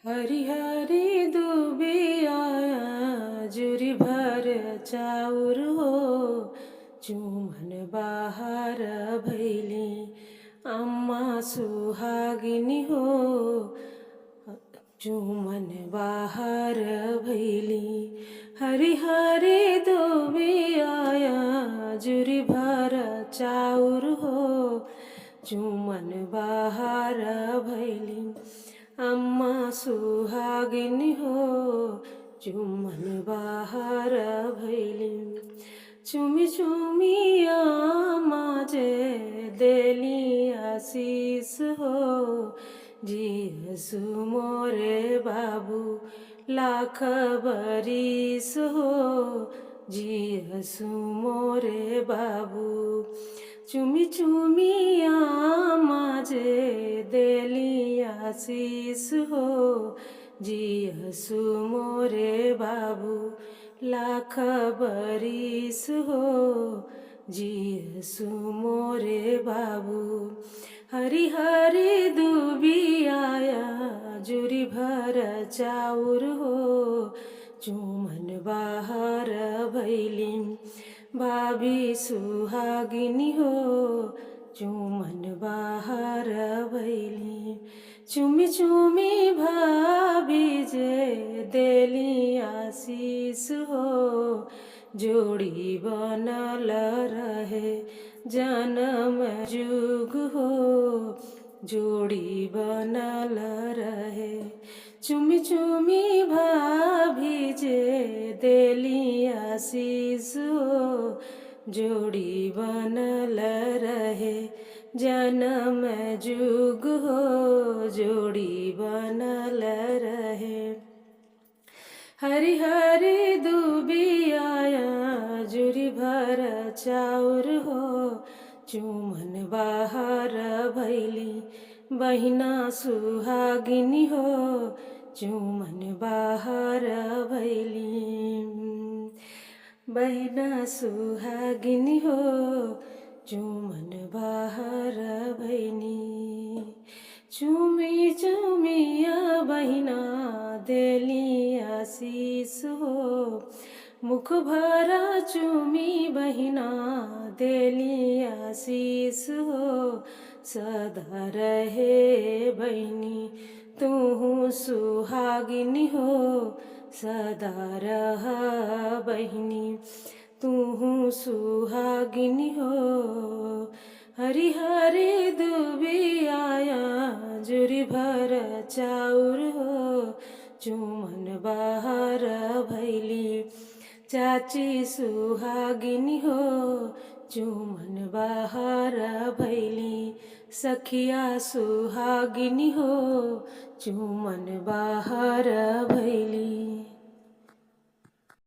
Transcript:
हरिहरि दुबिया जुरी भर चाउर हो चुमन बाहर भैली अम्मा सुहागिनी हो चुमन बाहर भैली हरिहरि दुबिया जुरी भर चाउर हो चुमन बाहर भैली अम्मा सुहागिनी हो चुमन बाहर भैली चुमी चुमी आमा जे देली आशीष हो जियसु मोरे बाबू लाख बरिस हो जियसु मोरे बाबू चुमी चुमी आमा जे देली आशीष हो जियसु मोरे बाबू लाख बरिस हो जियसु मोरे बाबू हरिहरि दुबिया जुरी भर चाउर हो चुमन बाहर भैली भाभी सुहागिनी हो चुमन बाहर भैली चुमी चुमी भाभी जे देली आशीष हो जोड़ी बनल रहे जन्म जुग हो जोड़ी बनल रहे चुमी चुमी भाभी जे देली आशीष हो जोड़ी बनल रहे जन्म जुग हो जोड़ी बनल रहे हरिहरि दुबिया जुरी भर चाउर हो चुमन बाहर भैली बहिना सुहागिनी हो चुमन बाहर भैली बहिना सुहागिनी हो चुमन बाहर भैनी चुमी चुमिया बहिना देली आशीष हो मुख भरा चुमी बहिना देली आशीष हो सदा रहे बहिनी तू सुहागिनी हो सदा रह बहिनी तू सुहागिनी हो हरिहरि दुबिया जुरी भर चाउर हो चुमन बाहर भैली चाची सुहागिनी हो चुमन बाहर भैली सखिया सुहागिनी हो चुमन बाहर भैली।